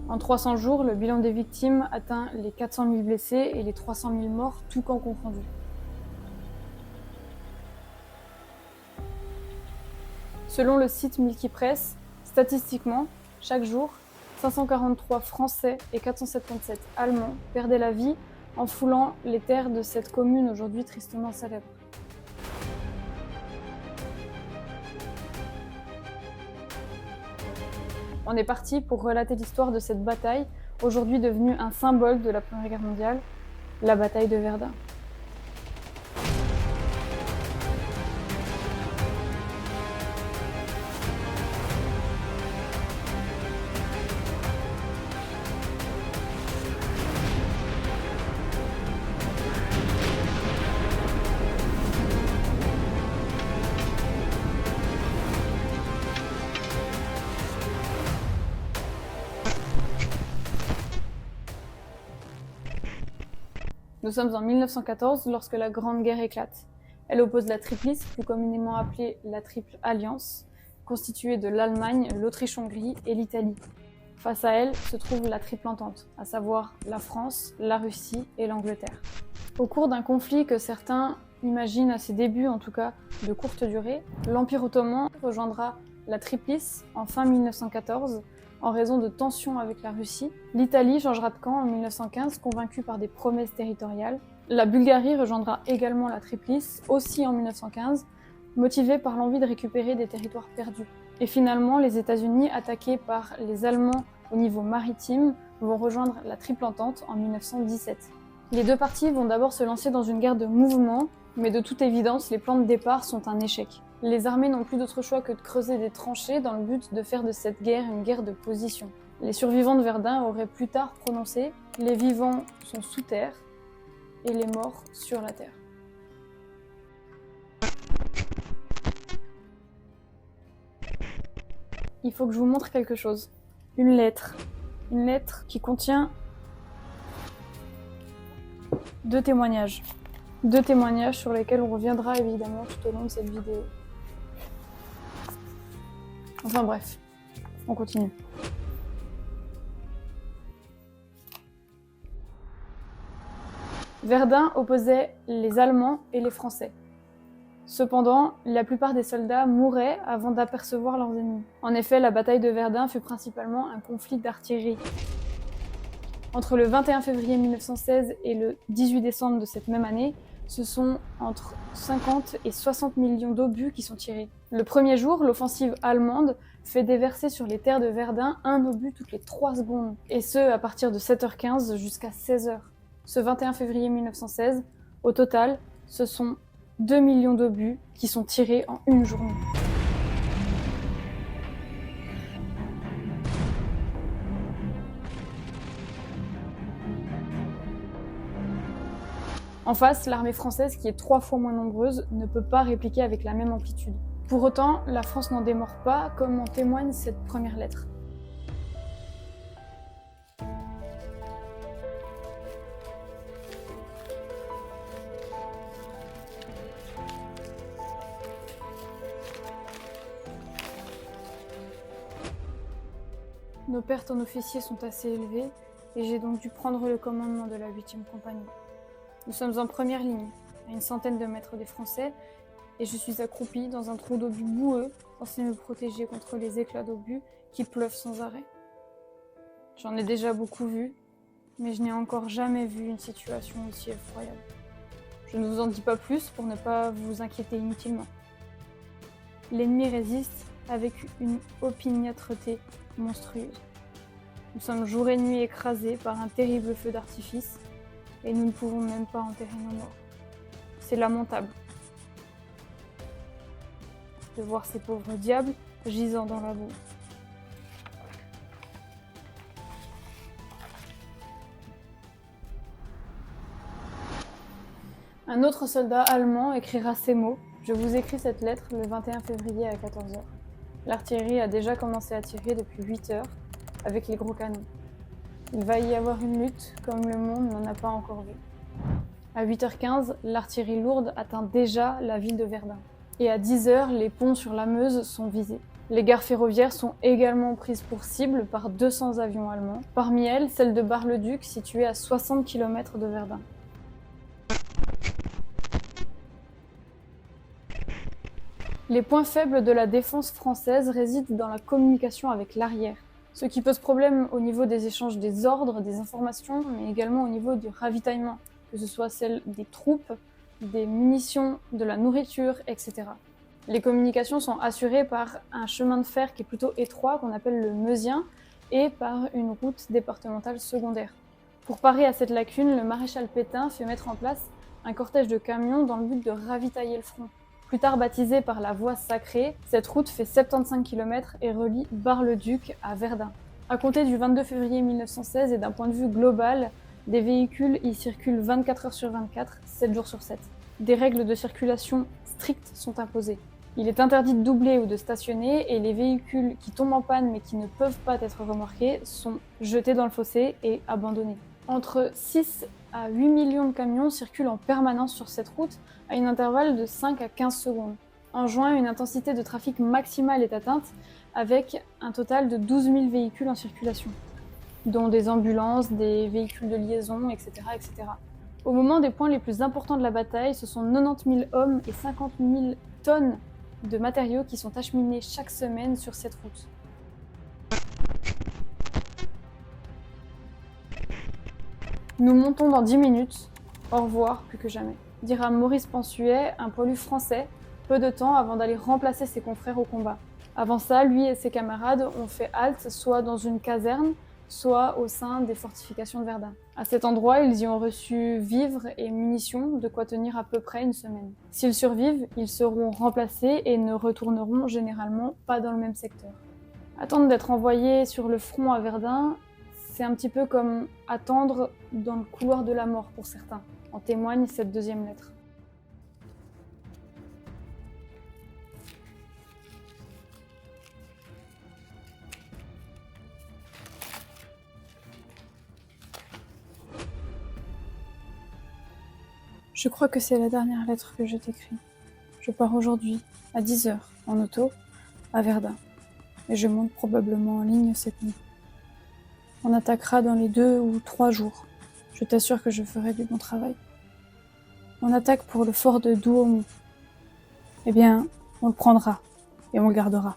En 300 jours, le bilan des victimes atteint les 400 000 blessés et les 300 000 morts, tous camps confondus. Selon le site Milky Press, statistiquement, chaque jour, 543 Français et 477 Allemands perdaient la vie en foulant les terres de cette commune aujourd'hui tristement célèbre. On est parti pour relater l'histoire de cette bataille, aujourd'hui devenue un symbole de la Première Guerre mondiale, la bataille de Verdun. Nous sommes en 1914 lorsque la Grande Guerre éclate. Elle oppose la Triplice, plus communément appelée la Triple Alliance, constituée de l'Allemagne, l'Autriche-Hongrie et l'Italie. Face à elle se trouve la Triple Entente, à savoir la France, la Russie et l'Angleterre. Au cours d'un conflit que certains imaginent à ses débuts, en tout cas de courte durée, l'Empire ottoman rejoindra la Triplice en fin 1914, en raison de tensions avec la Russie. L'Italie changera de camp en 1915, convaincue par des promesses territoriales. La Bulgarie rejoindra également la Triplice, aussi en 1915, motivée par l'envie de récupérer des territoires perdus. Et finalement, les États-Unis, attaqués par les Allemands au niveau maritime, vont rejoindre la Triple Entente en 1917. Les deux parties vont d'abord se lancer dans une guerre de mouvement, mais de toute évidence, les plans de départ sont un échec. Les armées n'ont plus d'autre choix que de creuser des tranchées dans le but de faire de cette guerre une guerre de position. Les survivants de Verdun auraient plus tard prononcé « Les vivants sont sous terre et les morts sur la terre ». Il faut que je vous montre quelque chose. Une lettre. Une lettre qui contient deux témoignages. Deux témoignages sur lesquels on reviendra évidemment tout au long de cette vidéo. Enfin bref, on continue. Verdun opposait les Allemands et les Français. Cependant, la plupart des soldats mouraient avant d'apercevoir leurs ennemis. En effet, la bataille de Verdun fut principalement un conflit d'artillerie. Entre le 21 février 1916 et le 18 décembre de cette même année, ce sont entre 50 et 60 millions d'obus qui sont tirés. Le premier jour, l'offensive allemande fait déverser sur les terres de Verdun un obus toutes les 3 secondes, et ce à partir de 7h15 jusqu'à 16h. Ce 21 février 1916, au total, ce sont 2 millions d'obus qui sont tirés en une journée. En face, l'armée française, qui est 3 fois moins nombreuse, ne peut pas répliquer avec la même amplitude. Pour autant, la France n'en démord pas, comme en témoigne cette première lettre. Nos pertes en officiers sont assez élevées, et j'ai donc dû prendre le commandement de la 8e compagnie. Nous sommes en première ligne, à une centaine de mètres des Français, et je suis accroupi dans un trou d'obus boueux, censé me protéger contre les éclats d'obus qui pleuvent sans arrêt. J'en ai déjà beaucoup vu, mais je n'ai encore jamais vu une situation aussi effroyable. Je ne vous en dis pas plus pour ne pas vous inquiéter inutilement. L'ennemi résiste avec une opiniâtreté monstrueuse. Nous sommes jour et nuit écrasés par un terrible feu d'artifice, et nous ne pouvons même pas enterrer nos morts. C'est lamentable de voir ces pauvres diables gisant dans la boue. Un autre soldat allemand écrira ces mots. Je vous écris cette lettre le 21 février à 14h. L'artillerie a déjà commencé à tirer depuis 8h avec les gros canons. Il va y avoir une lutte comme le monde n'en a pas encore vu. À 8h15, l'artillerie lourde atteint déjà la ville de Verdun. Et à 10h, les ponts sur la Meuse sont visés. Les gares ferroviaires sont également prises pour cible par 200 avions allemands, parmi elles celle de Bar-le-Duc située à 60 km de Verdun. Les points faibles de la défense française résident dans la communication avec l'arrière, ce qui pose problème au niveau des échanges des ordres, des informations, mais également au niveau du ravitaillement, que ce soit celle des troupes, des munitions, de la nourriture, etc. Les communications sont assurées par un chemin de fer qui est plutôt étroit, qu'on appelle le Meusien, et par une route départementale secondaire. Pour parer à cette lacune, le maréchal Pétain fait mettre en place un cortège de camions dans le but de ravitailler le front. Plus tard baptisée par la Voie sacrée, cette route fait 75 km et relie Bar-le-Duc à Verdun. À compter du 22 février 1916 et d'un point de vue global, des véhicules y circulent 24 heures sur 24, 7 jours sur 7. Des règles de circulation strictes sont imposées. Il est interdit de doubler ou de stationner et les véhicules qui tombent en panne mais qui ne peuvent pas être remorqués sont jetés dans le fossé et abandonnés. Entre 6 à 8 millions de camions circulent en permanence sur cette route à un intervalle de 5 à 15 secondes. En juin, une intensité de trafic maximale est atteinte avec un total de 12 000 véhicules en circulation, dont des ambulances, des véhicules de liaison, etc., etc. Au moment des points les plus importants de la bataille, ce sont 90 000 hommes et 50 000 tonnes de matériaux qui sont acheminés chaque semaine sur cette route. Nous montons dans 10 minutes. Au revoir, plus que jamais, dira Maurice Pensuet, un poilu français, peu de temps avant d'aller remplacer ses confrères au combat. Avant ça, lui et ses camarades ont fait halte soit dans une caserne, soit au sein des fortifications de Verdun. À cet endroit, ils y ont reçu vivres et munitions, de quoi tenir à peu près une semaine. S'ils survivent, ils seront remplacés et ne retourneront généralement pas dans le même secteur. Attendre d'être envoyés sur le front à Verdun, c'est un petit peu comme attendre dans le couloir de la mort pour certains. En témoigne cette deuxième lettre. Je crois que c'est la dernière lettre que je t'écris. Je pars aujourd'hui, à 10h, en auto, à Verdun. Et je monte probablement en ligne cette nuit. On attaquera dans les 2 ou 3 jours. Je t'assure que je ferai du bon travail. On attaque pour le fort de Douaumont. Eh bien, on le prendra et on le gardera.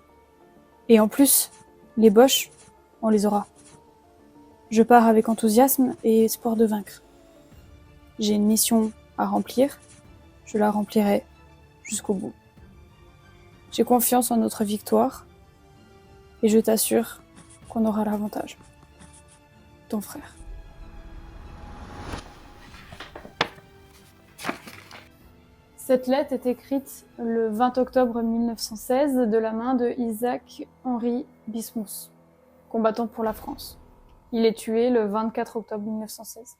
Et en plus, les Boches, on les aura. Je pars avec enthousiasme et espoir de vaincre. J'ai une mission à remplir, je la remplirai jusqu'au bout. J'ai confiance en notre victoire et je t'assure qu'on aura l'avantage. Ton frère. Cette lettre est écrite le 20 octobre 1916 de la main de Isaac-Henri Bismuth, combattant pour la France. Il est tué le 24 octobre 1916.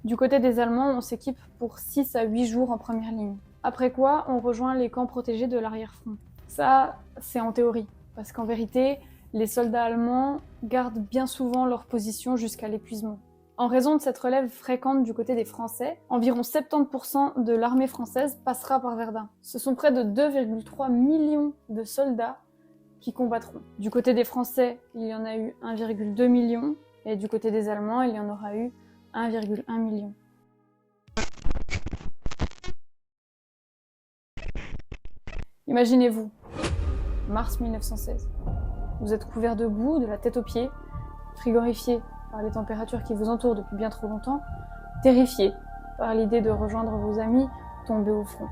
Du côté des Allemands, on s'équipe pour 6 à 8 jours en première ligne. Après quoi, on rejoint les camps protégés de l'arrière-front. Ça, c'est en théorie, parce qu'en vérité, les soldats allemands gardent bien souvent leur position jusqu'à l'épuisement. En raison de cette relève fréquente du côté des Français, environ 70% de l'armée française passera par Verdun. Ce sont près de 2,3 millions de soldats qui combattront. Du côté des Français, il y en a eu 1,2 million, et du côté des Allemands, il y en aura eu 1,1 million. Imaginez-vous, mars 1916. Vous êtes couvert de boue, de la tête aux pieds, frigorifié par les températures qui vous entourent depuis bien trop longtemps, terrifié par l'idée de rejoindre vos amis tombés au front.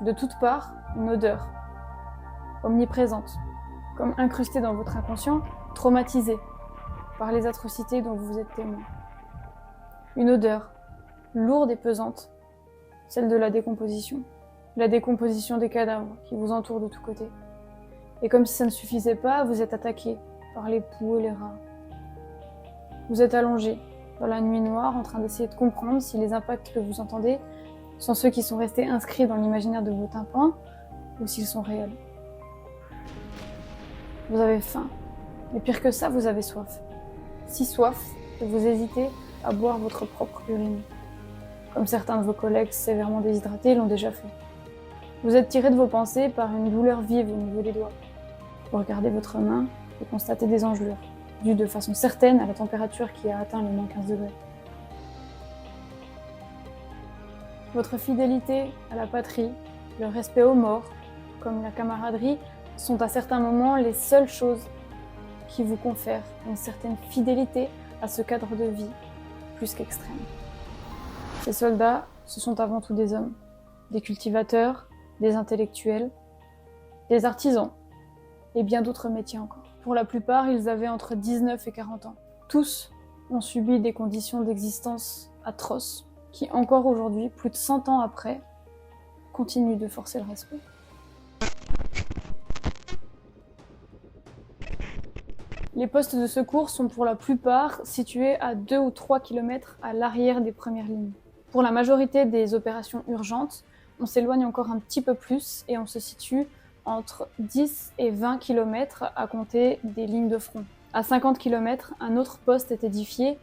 De toutes parts, une odeur, omniprésente, comme incrustée dans votre inconscient, traumatisée par les atrocités dont vous êtes témoin. Une odeur, lourde et pesante, celle de la décomposition des cadavres qui vous entourent de tous côtés. Et comme si ça ne suffisait pas, vous êtes attaqué par les poux et les rats. Vous êtes allongé dans la nuit noire en train d'essayer de comprendre si les impacts que vous entendez sont ceux qui sont restés inscrits dans l'imaginaire de vos tympans ou s'ils sont réels. Vous avez faim, et pire que ça, vous avez soif. Si soif que vous hésitez à boire votre propre urine, comme certains de vos collègues sévèrement déshydratés l'ont déjà fait. Vous êtes tiré de vos pensées par une douleur vive au niveau des doigts. Vous regardez votre main et constatez des engelures, dues de façon certaine à la température qui a atteint les -15 degrés. Votre fidélité à la patrie, le respect aux morts, comme la camaraderie, sont à certains moments les seules choses qui vous confèrent une certaine fidélité à ce cadre de vie plus qu'extrême. Ces soldats, ce sont avant tout des hommes, des cultivateurs, des intellectuels, des artisans et bien d'autres métiers encore. Pour la plupart, ils avaient entre 19 et 40 ans. Tous ont subi des conditions d'existence atroces qui, encore aujourd'hui, plus de 100 ans après, continuent de forcer le respect. Les postes de secours sont pour la plupart situés à 2 ou 3 km à l'arrière des premières lignes. Pour la majorité des opérations urgentes, on s'éloigne encore un petit peu plus et on se situe entre 10 et 20 km à compter des lignes de front. À 50 km, un autre poste est édifié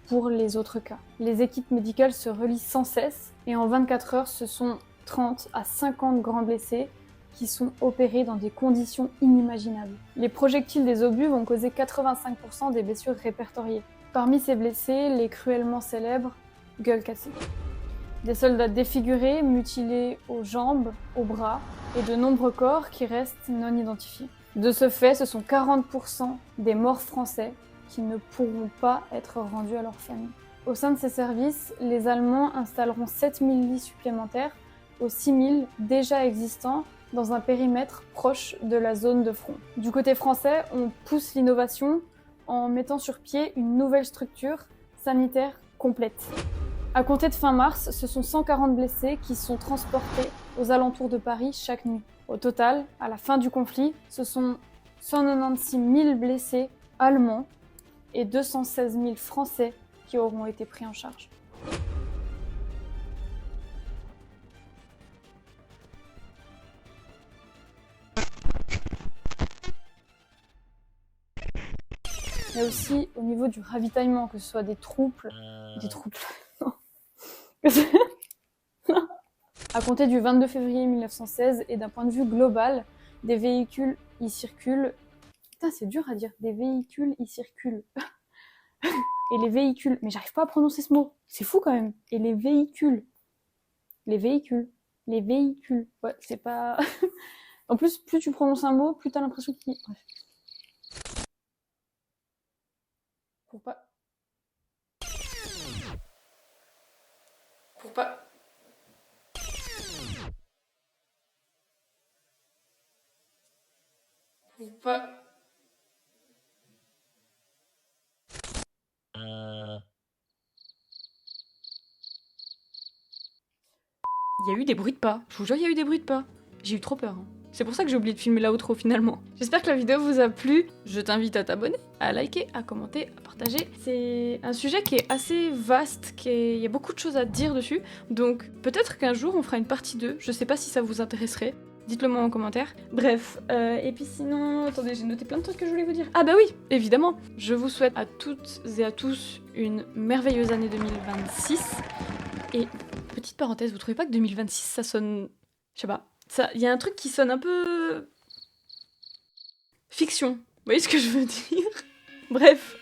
pour les autres cas. Les équipes médicales se relient sans cesse et en 24 heures, ce sont 30 à 50 grands blessés qui sont opérés dans des conditions inimaginables. Les projectiles des obus vont causer 85% des blessures répertoriées. Parmi ces blessés, les cruellement célèbres gueules cassées. Des soldats défigurés, mutilés aux jambes, aux bras, et de nombreux corps qui restent non identifiés. De ce fait, ce sont 40% des morts français qui ne pourront pas être rendus à leur famille. Au sein de ces services, les Allemands installeront 7000 lits supplémentaires aux 6000 déjà existants dans un périmètre proche de la zone de front. Du côté français, on pousse l'innovation en mettant sur pied une nouvelle structure sanitaire complète. À compter de fin mars, ce sont 140 blessés qui sont transportés aux alentours de Paris chaque nuit. Au total, à la fin du conflit, ce sont 196 000 blessés allemands et 216 000 Français qui auront été pris en charge. Mais aussi au niveau du ravitaillement, que ce soit des troupes, non. À compter du 22 février 1916 et d'un point de vue global, des véhicules y circulent. Putain, c'est dur à dire. Des véhicules y circulent. Et les véhicules. Mais j'arrive pas à prononcer ce mot. C'est fou quand même. Et les véhicules. Les véhicules. Les véhicules. Ouais, c'est pas. En plus, plus tu prononces un mot, plus t'as l'impression qu'il. Bref. Pour pas. Pour pas. Pour pas. Il y a eu des bruits de pas. Je vous jure, il y a eu des bruits de pas. J'ai eu trop peur. Hein. C'est pour ça que j'ai oublié de filmer l'outro finalement. J'espère que la vidéo vous a plu. Je t'invite à t'abonner, à liker, à commenter, à partager. C'est un sujet qui est assez vaste, il y a beaucoup de choses à dire dessus. Donc peut-être qu'un jour on fera une partie 2. Je sais pas si ça vous intéresserait. Dites-le moi en commentaire. Bref, et puis sinon, attendez, j'ai noté plein de trucs que je voulais vous dire. Ah bah oui, évidemment. Je vous souhaite à toutes et à tous une merveilleuse année 2026. Et petite parenthèse, vous trouvez pas que 2026 ça sonne... Je sais pas. Il y a un truc qui sonne un peu... fiction. Vous voyez ce que je veux dire? Bref,